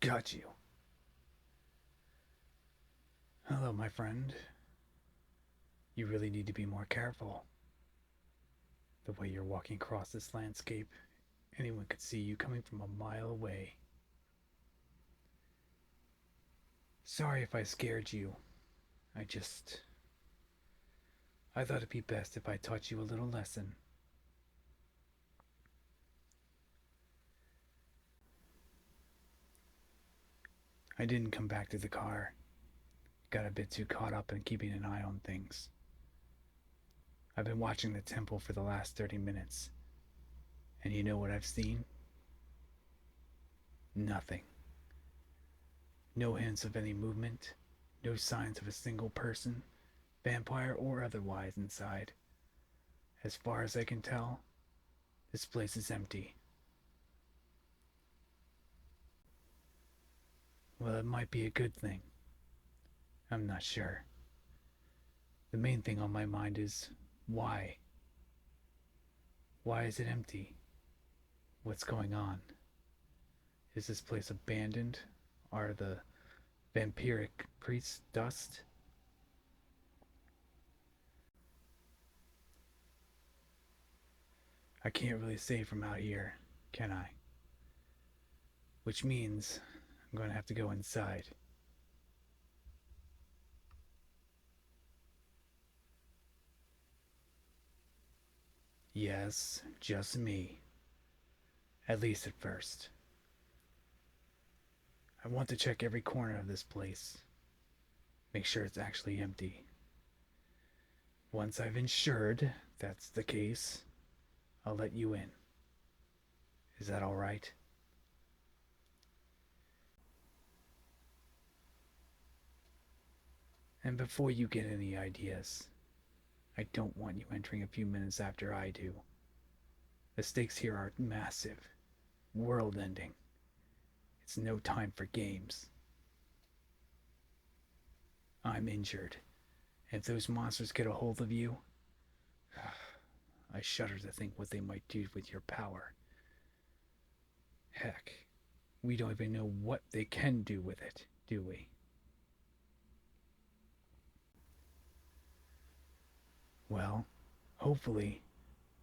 Got you. Hello, my friend. You really need to be more careful. The way you're walking across this landscape, anyone could see you coming from a mile away. Sorry if I scared you. I just. I thought it'd be best if I taught you a little lesson. I didn't come back to the car. Got a bit too caught up in keeping an eye on things. I've been watching the temple for the last 30 minutes. And you know what I've seen? Nothing. No hints of any movement. No signs of a single person, vampire or otherwise, inside. As far as I can tell, this place is empty. Well, it might be a good thing. I'm not sure. The main thing on my mind is why? Why is it empty? What's going on? Is this place abandoned? Are the vampiric priests dust? I can't really say from out here, can I? Which means I'm going to have to go inside. Yes, just me. At least at first. I want to check every corner of this place. Make sure it's actually empty. Once I've ensured that's the case, I'll let you in. Is that alright? And before you get any ideas, I don't want you entering a few minutes after I do. The stakes here are massive, world ending. It's no time for games. I'm injured. If those monsters get a hold of you, I shudder to think what they might do with your power. Heck, we don't even know what they can do with it, do we? Well, hopefully,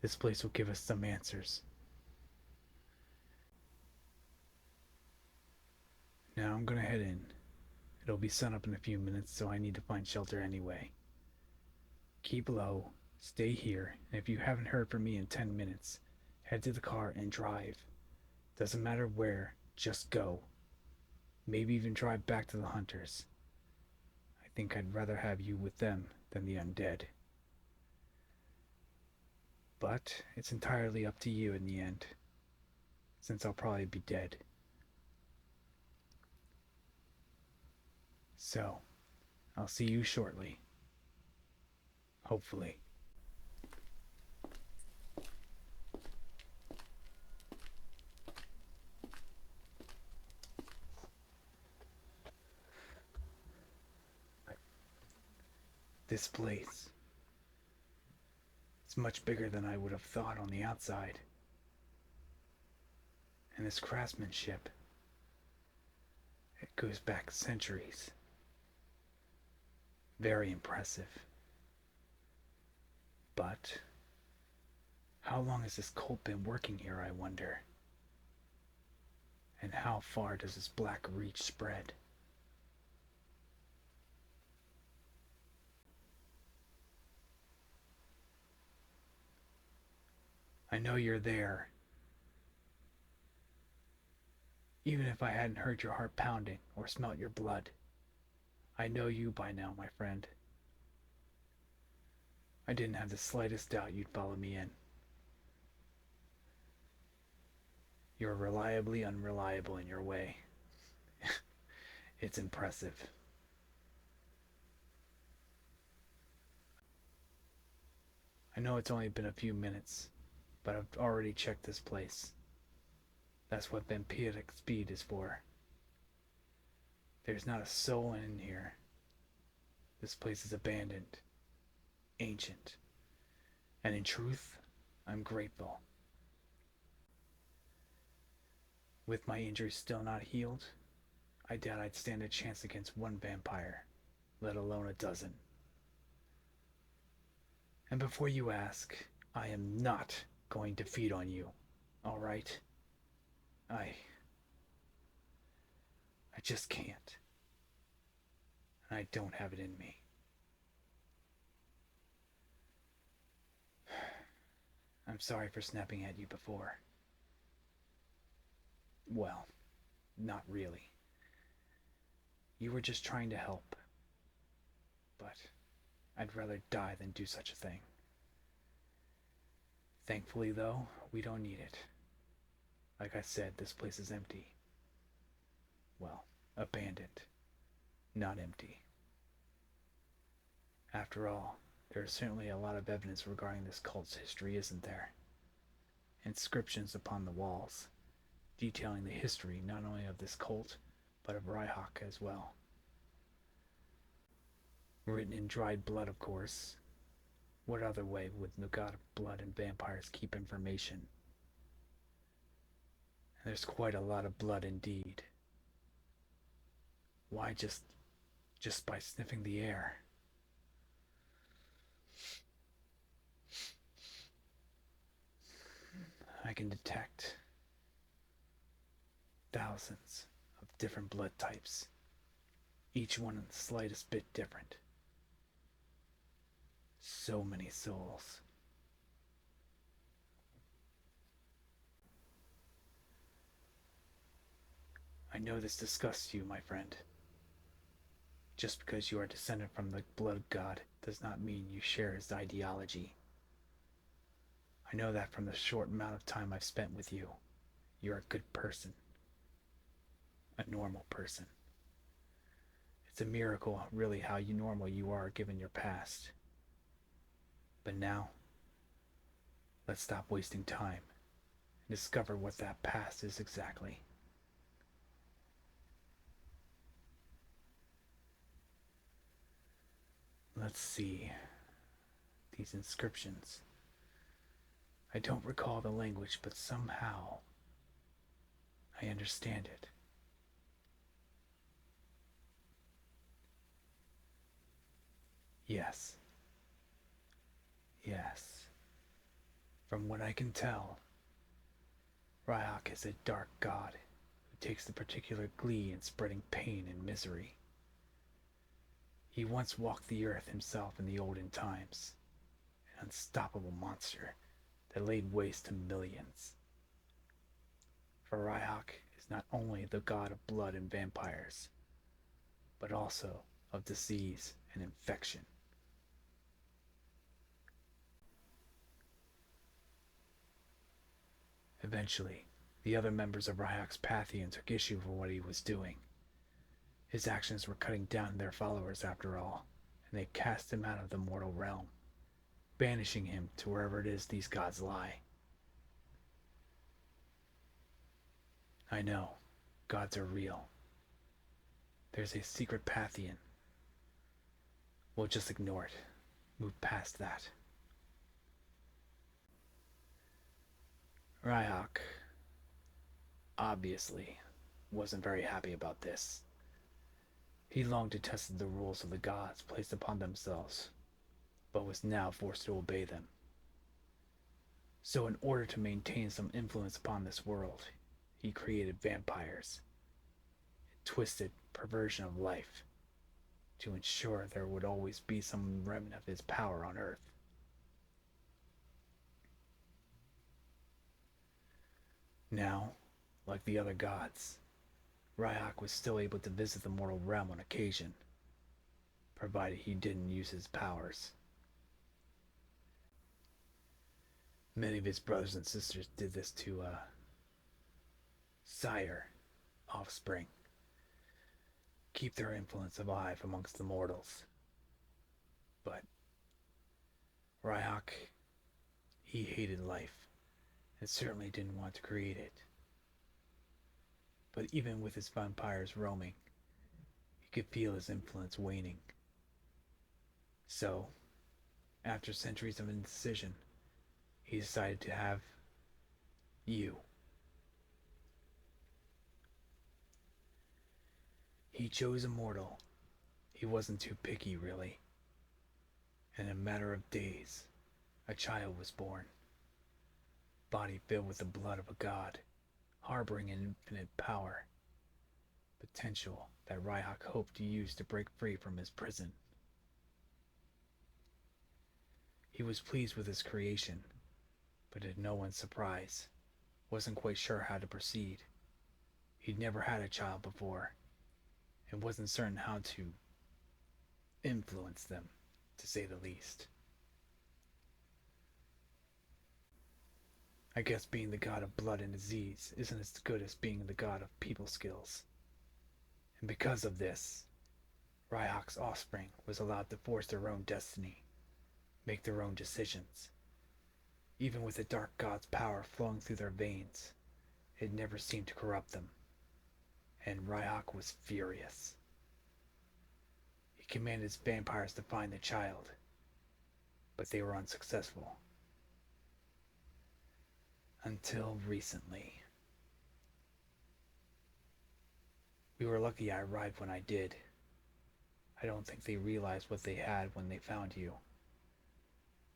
this place will give us some answers. Now I'm gonna head in. It'll be sun up in a few minutes, so I need to find shelter anyway. Keep low, stay here, and if you haven't heard from me in 10 minutes, head to the car and drive. Doesn't matter where, just go. Maybe even drive back to the hunters. I think I'd rather have you with them than the undead. But it's entirely up to you in the end, since I'll probably be dead. So, I'll see you shortly. Hopefully. This place. It's much bigger than I would have thought on the outside. And this craftsmanship, it goes back centuries. Very impressive. But how long has this cult been working here, I wonder? And how far does this black reach spread? I know you're there. Even if I hadn't heard your heart pounding or smelt your blood, I know you by now, my friend. I didn't have the slightest doubt you'd follow me in. You're reliably unreliable in your way. It's impressive. I know it's only been a few minutes, but I've already checked this place. That's what vampiric speed is for. There's not a soul in here. This place is abandoned, ancient, and in truth, I'm grateful. With my injuries still not healed, I doubt I'd stand a chance against one vampire, let alone a dozen. And before you ask, I am not going to feed on you, all right? I I just can't. And I don't have it in me. I'm sorry for snapping at you before. Well, not really. You were just trying to help. But I'd rather die than do such a thing. Thankfully, though, we don't need it. Like I said, this place is empty. Well, abandoned, not empty. After all, there is certainly a lot of evidence regarding this cult's history, isn't there? Inscriptions upon the walls, detailing the history not only of this cult, but of Ryak as well. Written in dried blood, of course. What other way would the god of blood and vampires keep information? And there's quite a lot of blood indeed. Why just by sniffing the air? I can detect thousands of different blood types, each one the slightest bit different. So many souls. I know this disgusts you, my friend. Just because you are descended from the blood god does not mean you share his ideology. I know that from the short amount of time I've spent with you. You're a good person. A normal person. It's a miracle, really, how normal you are given your past. But now, let's stop wasting time and discover what that past is exactly. Let's see. These inscriptions. I don't recall the language, but somehow I understand it. Yes. Yes. From what I can tell, Ryak is a dark god who takes the particular glee in spreading pain and misery. He once walked the earth himself in the olden times, an unstoppable monster that laid waste to millions. For Ryak is not only the god of blood and vampires, but also of disease and infection. Eventually, the other members of Ryak's Pantheon took issue for what he was doing. His actions were cutting down their followers after all, and they cast him out of the mortal realm, banishing him to wherever it is these gods lie. I know, gods are real. There's a secret Pantheon. We'll just ignore it, move past that. Ryak, obviously, wasn't very happy about this. He longed to test the rules of the gods placed upon themselves, but was now forced to obey them. So in order to maintain some influence upon this world, he created vampires, a twisted perversion of life, to ensure there would always be some remnant of his power on Earth. Now, like the other gods, Ryak was still able to visit the mortal realm on occasion, provided he didn't use his powers. Many of his brothers and sisters did this to, sire offspring, keep their influence alive amongst the mortals. But Ryak, he hated life, and certainly didn't want to create it. But even with his vampires roaming, he could feel his influence waning. So, after centuries of indecision, he decided to have you. He chose immortal. He wasn't too picky, really. In a matter of days, a child was born, body filled with the blood of a god, harboring an infinite power, potential that Ryak hoped to use to break free from his prison. He was pleased with his creation, but to no one's surprise, wasn't quite sure how to proceed. He'd never had a child before, and wasn't certain how to influence them, to say the least. I guess being the god of blood and disease isn't as good as being the god of people skills. And because of this, Ryhawk's offspring was allowed to force their own destiny, make their own decisions. Even with the dark god's power flowing through their veins, it never seemed to corrupt them. And Ryak was furious. He commanded his vampires to find the child, but they were unsuccessful. Until recently. We were lucky I arrived when I did. I don't think they realized what they had when they found you.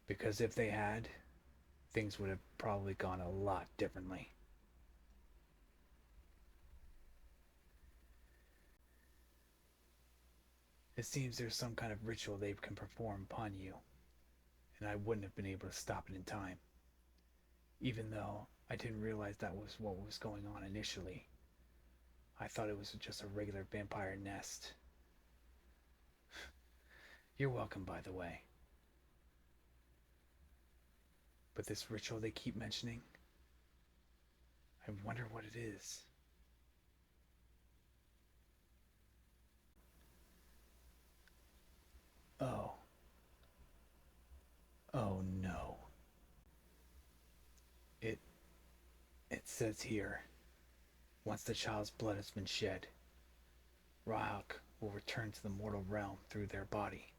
Because if they had, things would have probably gone a lot differently. It seems there's some kind of ritual they can perform upon you, and I wouldn't have been able to stop it in time. Even though I didn't realize that was what was going on initially. I thought it was just a regular vampire nest. You're welcome, by the way. But this ritual they keep mentioning, I wonder what it is. Oh. Oh no. It says here, once the child's blood has been shed, Ryak will return to the mortal realm through their body,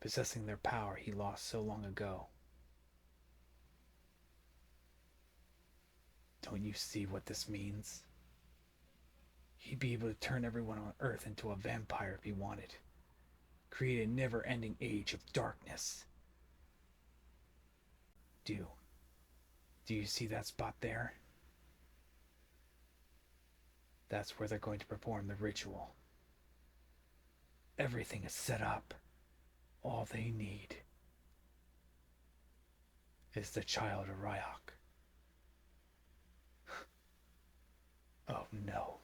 possessing their power he lost so long ago. Don't you see what this means? He'd be able to turn everyone on Earth into a vampire if he wanted. Create a never-ending age of darkness. Do you see that spot there? That's where they're going to perform the ritual. Everything is set up. All they need is the child of Ryak. Oh no.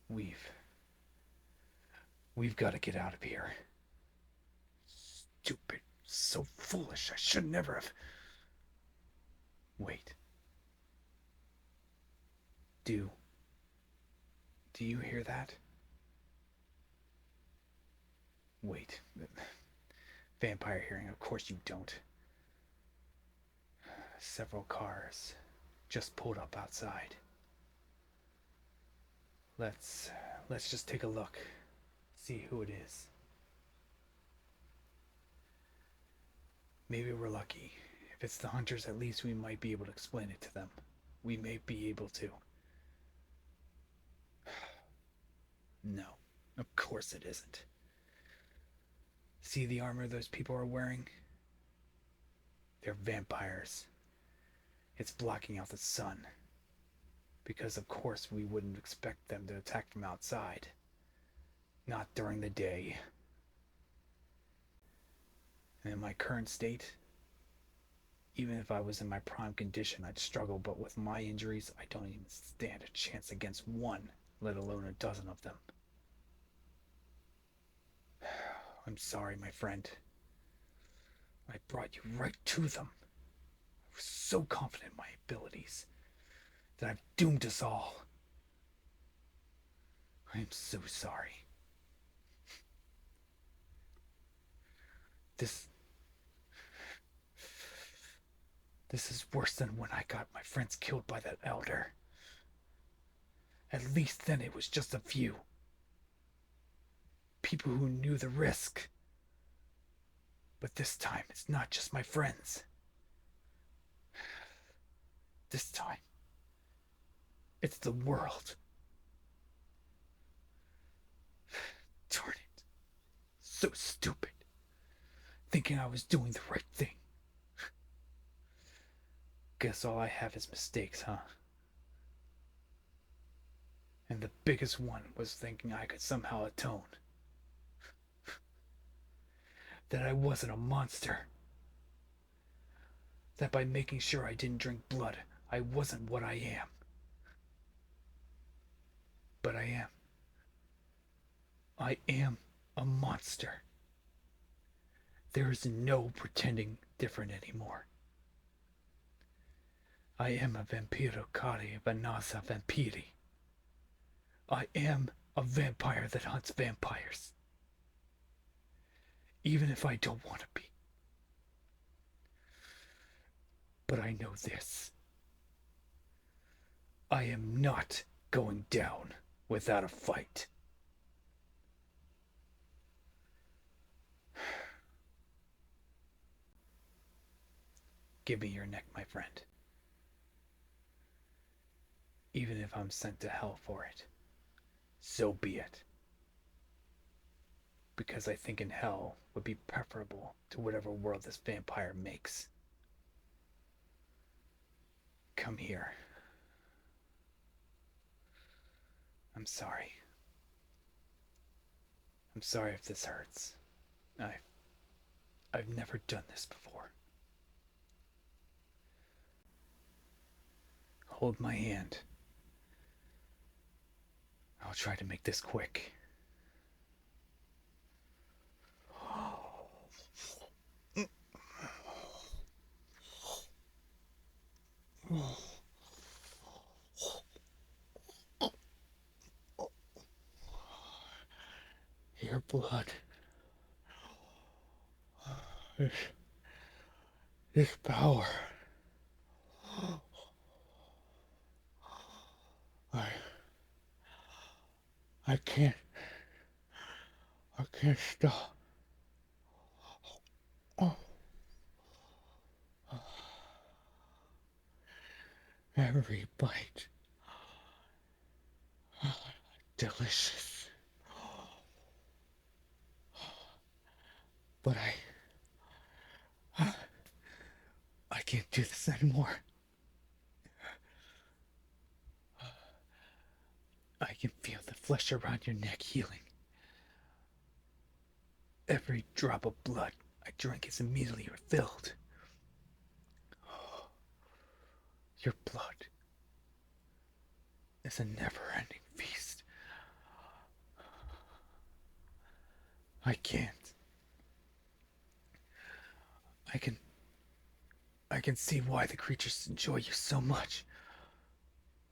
We've got to get out of here. Stupid. So foolish. I should never have. Wait. Do you hear that? Wait. Vampire hearing, of course you don't. Several cars just pulled up outside. Let's just take a look. See who it is. Maybe we're lucky. If it's the hunters, at least we might be able to explain it to them. We may be able to. No, of course it isn't. See the armor those people are wearing? They're vampires. It's blocking out the sun. Because of course we wouldn't expect them to attack from outside. Not during the day. And in my current state, even if I was in my prime condition, I'd struggle, but with my injuries, I don't even stand a chance against one, let alone a dozen of them. I'm sorry, my friend. I brought you right to them. I was so confident in my abilities that I've doomed us all. I am so sorry. This is worse than when I got my friends killed by that elder. At least then it was just a few. People who knew the risk. But this time it's not just my friends. This time, it's the world. Darn it. So stupid. Thinking I was doing the right thing. Guess all I have is mistakes, huh? And the biggest one was thinking I could somehow atone. That I wasn't a monster. That by making sure I didn't drink blood, I wasn't what I am. But I am. I am a monster. There is no pretending different anymore. I am a vampiro cari vanasa vampiri. I am a vampire that hunts vampires. Even if I don't want to be. But I know this. I am not going down without a fight. Give me your neck, my friend. Even if I'm sent to hell for it, so be it. Because I think in hell would be preferable to whatever world this vampire makes. Come here. I'm sorry. I'm sorry if this hurts. I've never done this before. Hold my hand. I'll try to make this quick. Your blood. This power. I I can't stop. Oh, every bite. Delicious. But I can't do this anymore. I can feel the flesh around your neck healing. Every drop of blood I drink is immediately refilled. Your blood is a never-ending feast. I can't. I can see why the creatures enjoy you so much.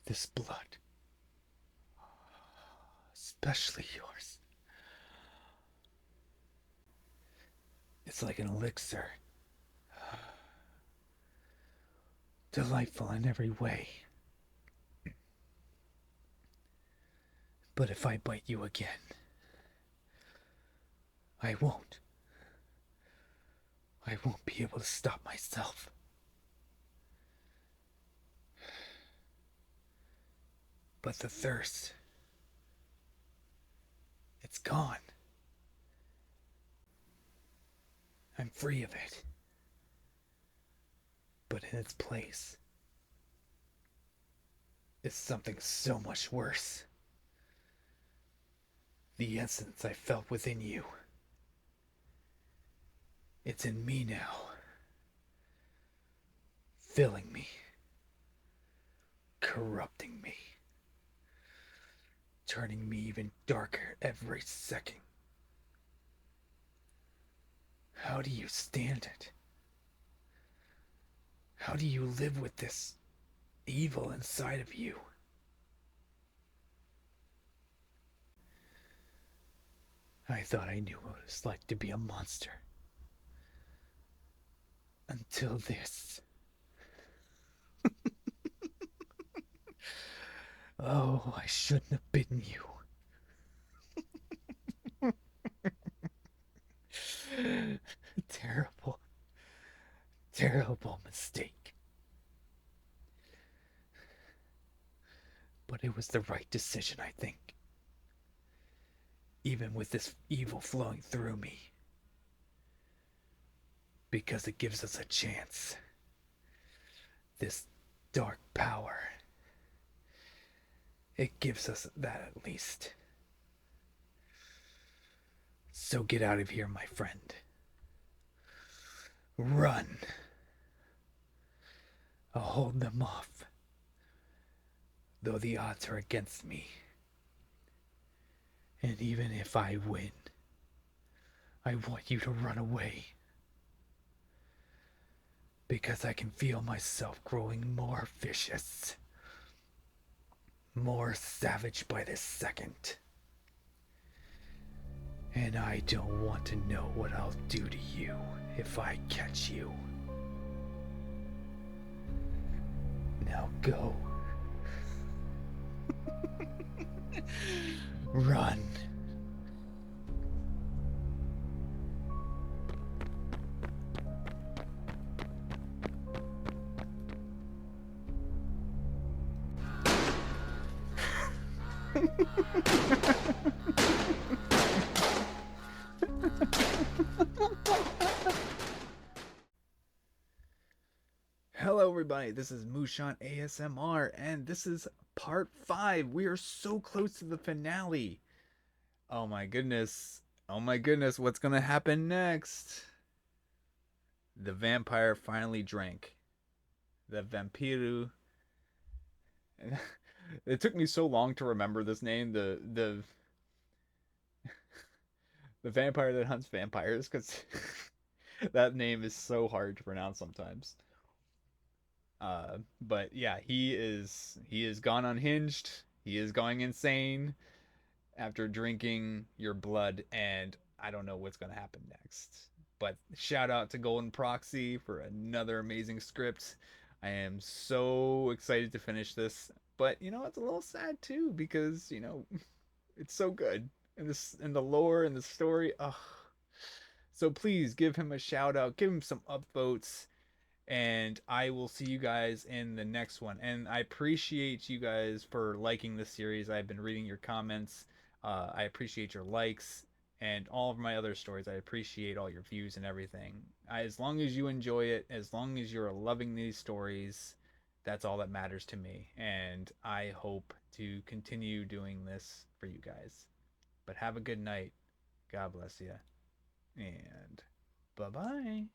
This blood. Especially yours. It's like an elixir. Delightful in every way. But if I bite you again, I won't. I won't be able to stop myself. But the thirst, it's gone. I'm free of it. But in its place is something so much worse. The essence I felt within you. It's in me now. Filling me. Corrupting me. Turning me even darker every second. How do you stand it? How do you live with this evil inside of you? I thought I knew what it was like to be a monster. Until this. Oh, I shouldn't have bitten you. Terrible, terrible mistake. But it was the right decision, I think. even with this evil flowing through me, because it gives us a chance. This dark power, it gives us that at least. So get out of here, my friend. Run. I'll hold them off, though the odds are against me. And even if I win, I want you to run away. Because I can feel myself growing more vicious, more savage by the second. And I don't want to know what I'll do to you if I catch you. Now go. Run. Hello, everybody. This is Mushan ASMR, and this is part 5. We are so close to the finale. Oh my goodness. Oh my goodness. What's going to happen next? The vampire finally drank. The vampiru. It took me so long to remember this name. The vampire that hunts vampires, because that name is so hard to pronounce sometimes. But yeah, he is gone unhinged. He is going insane after drinking your blood, and I don't know what's gonna happen next. But shout out to Golden Proxy for another amazing script. I am so excited to finish this, but it's a little sad too because it's so good in this in the lore and the story. Ugh. So please give him a shout out, give him some upvotes, and I will see you guys in the next one. And I appreciate you guys for liking this series. I've been reading your comments. I appreciate your likes and all of my other stories. I appreciate all your views and everything. As long as you enjoy it, as long as you're loving these stories, that's all that matters to me. And I hope to continue doing this for you guys. But have a good night. God bless you. And bye bye.